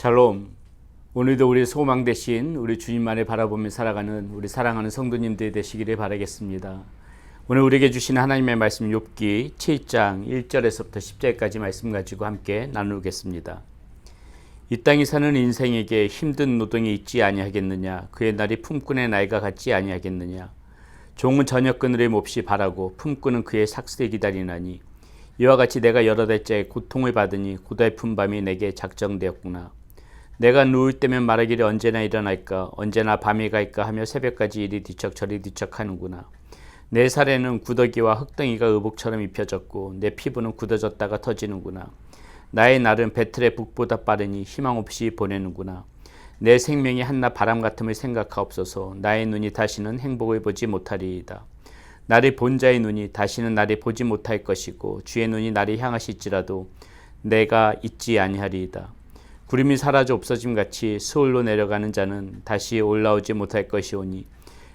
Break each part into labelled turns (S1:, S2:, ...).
S1: 샬롬. 오늘도 우리 소망 대신 우리 주님만을 바라보며 살아가는 우리 사랑하는 성도님들 되시기를 바라겠습니다. 오늘 우리에게 주신 하나님의 말씀 욥기 7장 1절에서부터 10절까지 말씀 가지고 함께 나누겠습니다. 이 땅에 사는 인생에게 힘든 노동이 있지 아니하겠느냐. 그의 날이 품꾼의 나이가 같지 아니하겠느냐. 종은 저녁 그늘을 몹시 바라고 품꾼은 그의 삭슬을 기다리나니 이와 같이 내가 여러 달째 고통을 받으니 고달픈 밤이 내게 작정되었구나. 내가 누울 때면 말하기를 언제나 일어날까 언제나 밤이 갈까 하며 새벽까지 이리 뒤척 저리 뒤척하는구나. 내 살에는 구더기와 흙덩이가 의복처럼 입혀졌고 내 피부는 굳어졌다가 터지는구나. 나의 날은 배틀의 북보다 빠르니 희망 없이 보내는구나. 내 생명이 한낱 바람 같음을 생각하옵소서. 나의 눈이 다시는 행복을 보지 못하리이다. 나를 본 자의 눈이 다시는 나를 보지 못할 것이고 주의 눈이 나를 향하실지라도 내가 잊지 아니하리이다. 구름이 사라져 없어짐같이 스올로 내려가는 자는 다시 올라오지 못할 것이오니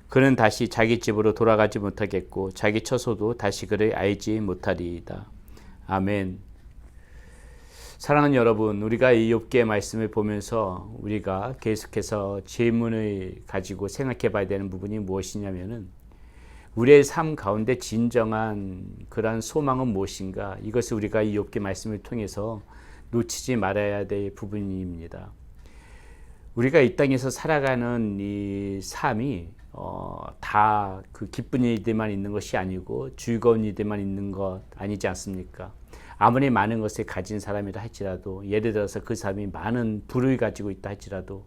S1: 그는 다시 자기 집으로 돌아가지 못하겠고 자기 처소도 다시 그를 알지 못하리이다. 아멘. 사랑하는 여러분, 우리가 이 욥기의 말씀을 보면서 우리가 계속해서 질문을 가지고 생각해 봐야 되는 부분이 무엇이냐면은 우리의 삶 가운데 진정한 그러한 소망은 무엇인가? 이것을 우리가 이 욥기 말씀을 통해서 놓치지 말아야 될 부분입니다. 우리가 이 땅에서 살아가는 이 삶이 다 그 기쁜 일들만 있는 것이 아니고 즐거운 일들만 있는 것 아니지 않습니까? 아무리 많은 것을 가진 사람이라 할지라도, 예를 들어서 그 사람이 많은 부를 가지고 있다 할지라도,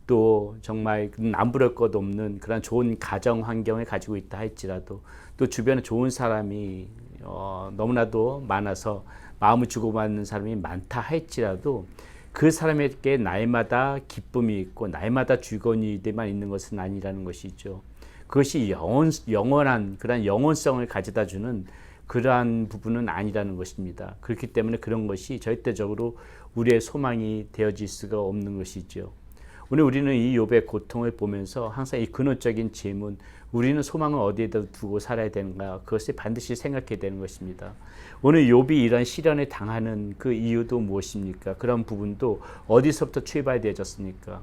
S1: 또 정말 남부를 것 없는 그런 좋은 가정 환경을 가지고 있다 할지라도, 또 주변에 좋은 사람이 너무나도 많아서 마음을 주고받는 사람이 많다 할지라도 그 사람에게 날마다 기쁨이 있고 날마다 즐거운 일들만 있는 것은 아니라는 것이죠. 그것이 영원한 그런 영원성을 가져다 주는 그러한 부분은 아니라는 것입니다. 그렇기 때문에 그런 것이 절대적으로 우리의 소망이 되어질 수가 없는 것이죠. 오늘 우리는 이 욥의 고통을 보면서 항상 이 근원적인 질문, 우리는 소망을 어디에다 두고 살아야 되는가, 그것을 반드시 생각해야 되는 것입니다. 오늘 욥이 이런 시련을 당하는 그 이유도 무엇입니까? 그런 부분도 어디서부터 출발되어졌습니까?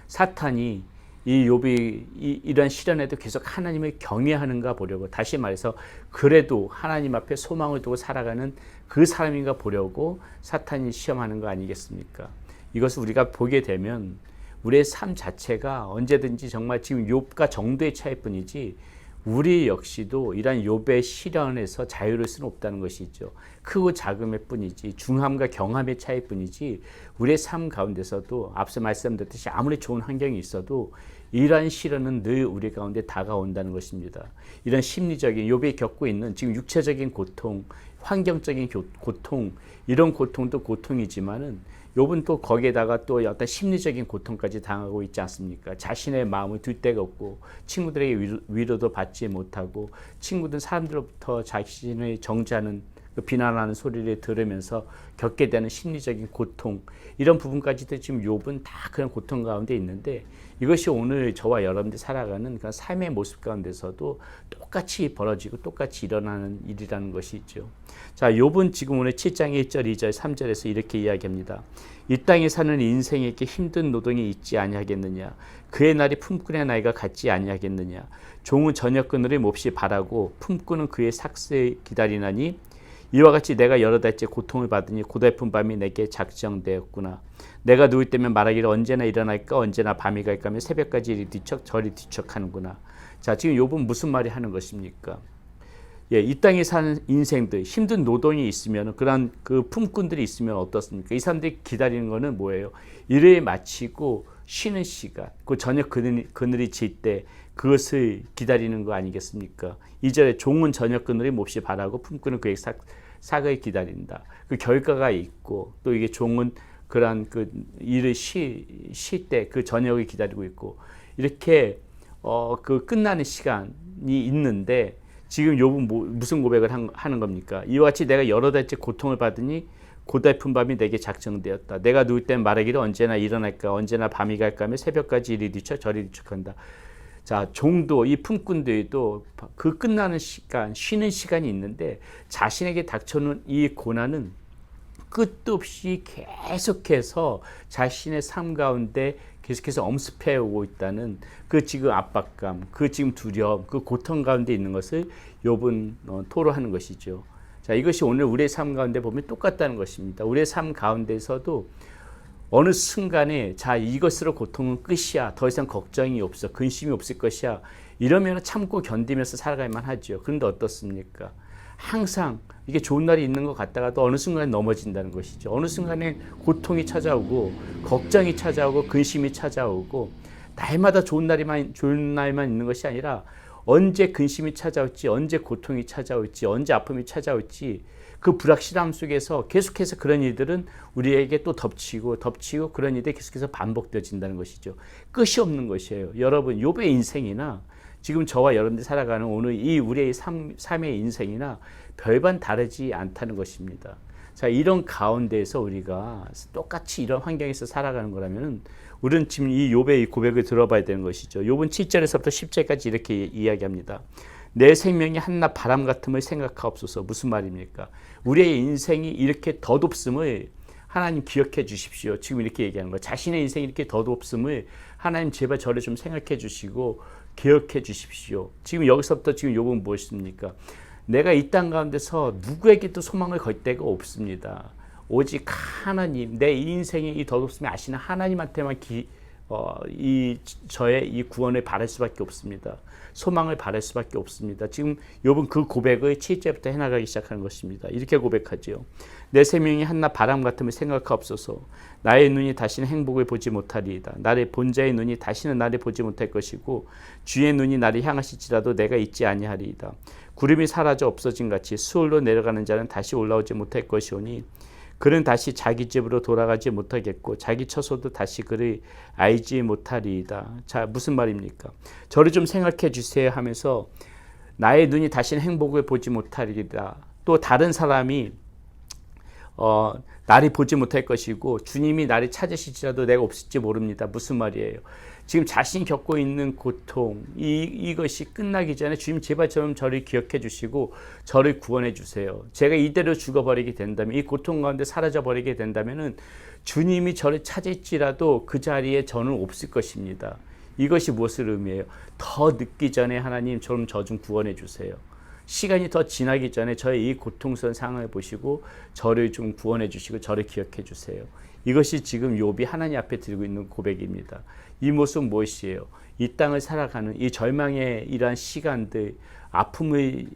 S1: 사탄이 이 욥이 이런 시련에도 계속 하나님을 경외하는가 보려고, 다시 말해서 그래도 하나님 앞에 소망을 두고 살아가는 그 사람인가 보려고 사탄이 시험하는 거 아니겠습니까? 이것을 우리가 보게 되면 우리의 삶 자체가 언제든지 정말 지금 욥과 정도의 차이일 뿐이지 우리 역시도 이러한 욥의 시련에서 자유를 수는 없다는 것이죠. 크고 작음의 뿐이지, 중함과 경함의 차이일 뿐이지 우리의 삶 가운데서도 앞서 말씀드렸듯이 아무리 좋은 환경이 있어도 이러한 시련은 늘 우리 가운데 다가온다는 것입니다. 이런 심리적인, 욥이 겪고 있는 지금 육체적인 고통, 환경적인 고통, 이런 고통도 고통이지만은 욥은 또 거기에다가 또 어떤 심리적인 고통까지 당하고 있지 않습니까? 자신의 마음을 둘 데가 없고 친구들에게 위로도 받지 못하고 친구들 사람들로부터 자신을 정죄하는 비난하는 소리를 들으면서 겪게 되는 심리적인 고통, 이런 부분까지도 지금 욥은 다 그런 고통 가운데 있는데 이것이 오늘 저와 여러분들이 살아가는 그런 삶의 모습 가운데서도 똑같이 벌어지고 똑같이 일어나는 일이라는 것이 있죠. 자, 욥은 지금 오늘 7장 1절, 2절, 3절에서 이렇게 이야기합니다. 이 땅에 사는 인생에게 힘든 노동이 있지 아니하겠느냐. 그의 날이 품꾼의 나이가 같지 아니하겠느냐. 종은 저녁 그늘을 몹시 바라고 품꾼은 그의 삭슬을 기다리나니 이와 같이 내가 여러 달째 고통을 받으니 고달픈 밤이 내게 작정되었구나. 내가 누울 때면 말하기를 언제나 일어날까 언제나 밤이 갈까 하며 새벽까지 이리 뒤척 저리 뒤척하는구나. 자, 지금 욥은 무슨 말이 하는 것입니까? 예, 이 땅에 사는 인생들, 힘든 노동이 있으면, 그런 그 품꾼들이 있으면 어떻습니까? 이 사람들이 기다리는 거는 뭐예요? 일을 마치고 쉬는 시간, 그 저녁 그늘이 질 때 그것을 기다리는 거 아니겠습니까? 2절에 종은 저녁 그늘이 몹시 바라고 품꾼은 그의 삭을 기다린다. 그 결과가 있고, 또 이게 종은 그런 그 일을 쉴 때 그 저녁을 기다리고 있고, 이렇게 그 끝나는 시간이 있는데 지금 욥은 무슨 고백을 하는 겁니까? 이와 같이 내가 여러 달째 고통을 받으니 고달픈 밤이 내게 작정되었다. 내가 누울 땐 말하기를 언제나 일어날까 언제나 밤이 갈까 하며 새벽까지 이리 뒤척 저리 뒤척한다. 자, 종도 이 품꾼들도 그 끝나는 시간, 쉬는 시간이 있는데 자신에게 닥쳐오는 이 고난은 끝도 없이 계속해서 자신의 삶 가운데 계속해서 엄습해 오고 있다는 그 지금 압박감, 그 지금 두려움, 그 고통 가운데 있는 것을 욥은 토로하는 것이죠. 자, 이것이 오늘 우리의 삶 가운데 보면 똑같다는 것입니다. 우리의 삶 가운데서도 어느 순간에 자, 이것으로 고통은 끝이야. 더 이상 걱정이 없어. 근심이 없을 것이야. 이러면 참고 견디면서 살아갈만 하죠. 그런데 어떻습니까? 항상 이게 좋은 날이 있는 것 같다가도 어느 순간에 넘어진다는 것이죠. 어느 순간에 고통이 찾아오고 걱정이 찾아오고 근심이 찾아오고 날마다 좋은 날만 있는 것이 아니라 언제 근심이 찾아올지, 언제 고통이 찾아올지, 언제 아픔이 찾아올지 그 불확실함 속에서 계속해서 그런 일들은 우리에게 또 덮치고 그런 일들이 계속해서 반복되어진다는 것이죠. 끝이 없는 것이에요. 여러분, 욥의 인생이나 지금 저와 여러분들이 살아가는 오늘 이 우리의 삶의 인생이나 별반 다르지 않다는 것입니다. 자, 이런 가운데에서 우리가 똑같이 이런 환경에서 살아가는 거라면 우리는 지금 이 욥의 이 고백을 들어봐야 되는 것이죠. 욥은 7절에서부터 10절까지 이렇게 이야기합니다. 내 생명이 한낱 바람 같음을 생각하옵소서. 무슨 말입니까? 우리의 인생이 이렇게 덧없음을 하나님 기억해 주십시오. 지금 이렇게 얘기하는 거예요. 자신의 인생이 이렇게 덧없음을 하나님 제발 저를 좀 생각해 주시고 기억해 주십시오. 지금 여기서부터 지금 욥은 무엇입니까? 내가 이 땅 가운데서 누구에게도 소망을 걸 데가 없습니다. 오직 하나님, 내 인생의 이 덧없음을 아시는 하나님한테만 저의 이 구원을 바랄 수밖에 없습니다. 소망을 바랄 수밖에 없습니다. 지금 욥은 그 고백을 7절부터 해나가기 시작하는 것입니다. 이렇게 고백하지요. 내 생명이 한낱 바람 같음을 생각하옵소서. 나의 눈이 다시는 행복을 보지 못하리이다. 나를 본 자의 눈이 다시는 나를 보지 못할 것이고 주의 눈이 나를 향하실지라도 내가 있지 아니하리이다. 구름이 사라져 없어진 같이 수월로 내려가는 자는 다시 올라오지 못할 것이오니 그는 다시 자기 집으로 돌아가지 못하겠고 자기 처소도 다시 그를 알지 못하리이다. 자, 무슨 말입니까? 저를 좀 생각해 주세요 하면서 나의 눈이 다시는 행복을 보지 못하리이다. 또 다른 사람이 나를 보지 못할 것이고 주님이 나를 찾으실지라도 내가 없을지 모릅니다. 무슨 말이에요? 지금 자신이 겪고 있는 고통 이것이 끝나기 전에 주님 제발 저를 기억해 주시고 저를 구원해 주세요. 제가 이대로 죽어버리게 된다면 이 고통 가운데 사라져버리게 된다면 주님이 저를 찾을지라도 그 자리에 저는 없을 것입니다. 이것이 무엇을 의미해요? 더 늦기 전에 하나님 저 좀 구원해 주세요. 시간이 더 지나기 전에 저의 이 고통스러운 상황을 보시고 저를 좀 구원해 주시고 저를 기억해 주세요. 이것이 지금 욥이 하나님 앞에 드리고 있는 고백입니다. 이 모습은 무엇이에요? 이 땅을 살아가는 이 절망의 이러한 시간들, 아픔의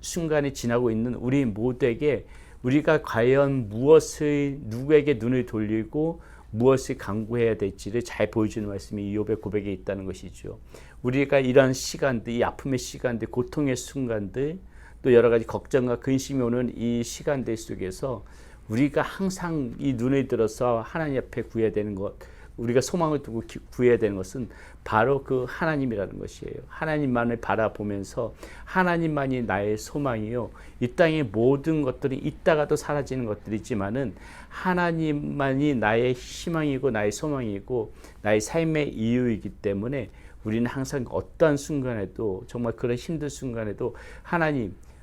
S1: 순간에 지나고 있는 우리 모두에게 우리가 과연 무엇을 누구에게 눈을 돌리고 무엇을 강구해야 될지를 잘 보여주는 말씀이 이 욥의 고백에 있다는 것이죠. 우리가 이런 시간들, 이 아픔의 시간들, 고통의 순간들, 또 여러 가지 걱정과 근심이 오는 이 시간들 속에서 우리가 항상 이 눈을 들어서 하나님 앞에 구해야 되는 것, 우리가 소망을 두고 구해야 되는 것은 바로 그 하나님이라는 것이에요. 하나님만을 바라보면서 하나님만이 나의 소망이요. 이 땅의 모든 것들이 있다가도 사라지는 것들이지만은 하나님만이 나의 희망이고 나의 소망이고 나의 삶의 이유이기 때문에 우리는 항상 어떠한 순간에도 정말 그런 힘든 순간에도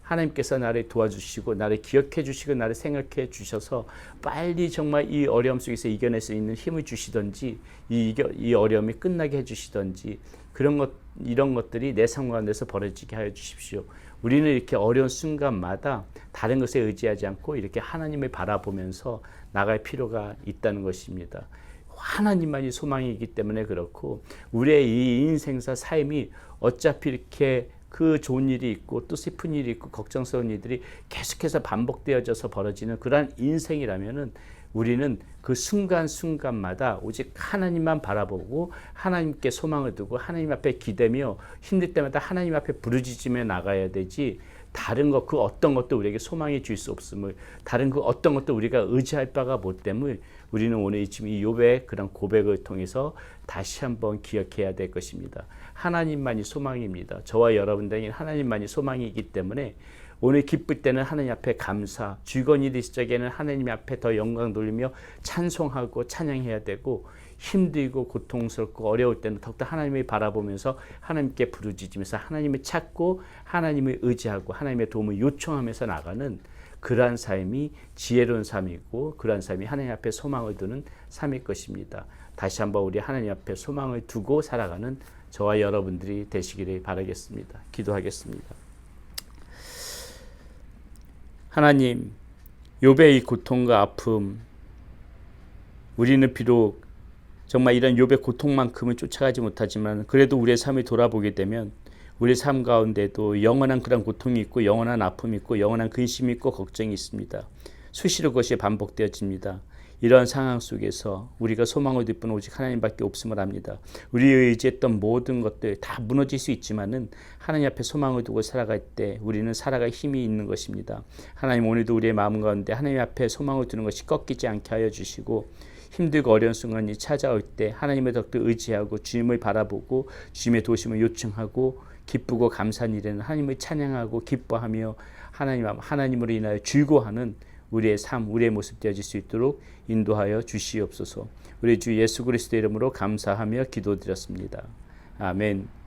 S1: 하나님께서 나를 도와주시고 나를 기억해 주시고 나를 생각해 주셔서 빨리 정말 이 어려움 속에서 이겨낼 수 있는 힘을 주시든지 이 어려움이 끝나게 해 주시든지 이런 것들이 내 삶 가운데서 벌어지게 하여 주십시오. 우리는 이렇게 어려운 순간마다 다른 것에 의지하지 않고 이렇게 하나님을 바라보면서 나갈 필요가 있다는 것입니다. 하나님만이 소망이기 때문에 그렇고 우리의 이 인생사 삶이 어차피 이렇게 그 좋은 일이 있고 또 슬픈 일이 있고 걱정스러운 일들이 계속해서 반복되어져서 벌어지는 그러한 인생이라면은 우리는 그 순간순간마다 오직 하나님만 바라보고 하나님께 소망을 두고 하나님 앞에 기대며 힘들 때마다 하나님 앞에 부르짖으며 나가야 되지 다른 것, 그 어떤 것도 우리에게 소망이 줄 수 없음을 다른 그 어떤 것도 우리가 의지할 바가 못 됨을 우리는 오늘 지금 이 욥의 그런 고백을 통해서 다시 한번 기억해야 될 것입니다. 하나님만이 소망입니다. 저와 여러분들에게는 하나님만이 소망이기 때문에 오늘 기쁠 때는 하나님 앞에 감사, 즐거운 일이 있을 적에는 하나님 앞에 더 영광 돌리며 찬송하고 찬양해야 되고 힘들고 고통스럽고 어려울 때는 더욱더 하나님을 바라보면서 하나님께 부르짖으면서 하나님을 찾고 하나님을 의지하고 하나님의 도움을 요청하면서 나가는 그러한 삶이 지혜로운 삶이고 그러한 삶이 하나님 앞에 소망을 두는 삶일 것입니다. 다시 한번 우리 하나님 앞에 소망을 두고 살아가는 저와 여러분들이 되시기를 바라겠습니다. 기도하겠습니다. 하나님, 욥의 이 고통과 아픔, 우리는 비록 정말 이런 욥의 고통만큼은 쫓아가지 못하지만 그래도 우리의 삶을 돌아보게 되면 우리 삶 가운데도 영원한 그런 고통이 있고 영원한 아픔이 있고 영원한 근심이 있고 걱정이 있습니다. 수시로 그것이 반복되어집니다. 이러한 상황 속에서 우리가 소망을 뒷분 오직 하나님밖에 없음을 압니다. 우리의 의지했던 모든 것들 다 무너질 수 있지만은 하나님 앞에 소망을 두고 살아갈 때 우리는 살아갈 힘이 있는 것입니다. 하나님, 오늘도 우리의 마음 가운데 하나님 앞에 소망을 두는 것이 꺾이지 않게 하여 주시고 힘들고 어려운 순간이 찾아올 때 하나님의 덕을 의지하고 주님을 바라보고 주님의 도심을 요청하고 기쁘고 감사한 일에는 하나님을 찬양하고 기뻐하며 하나님으로 인하여 즐거워하는 우리의 삶, 우리의 모습 되어질 수 있도록 인도하여 주시옵소서. 우리 주 예수 그리스도의 이름으로 감사하며 기도드렸습니다. 아멘.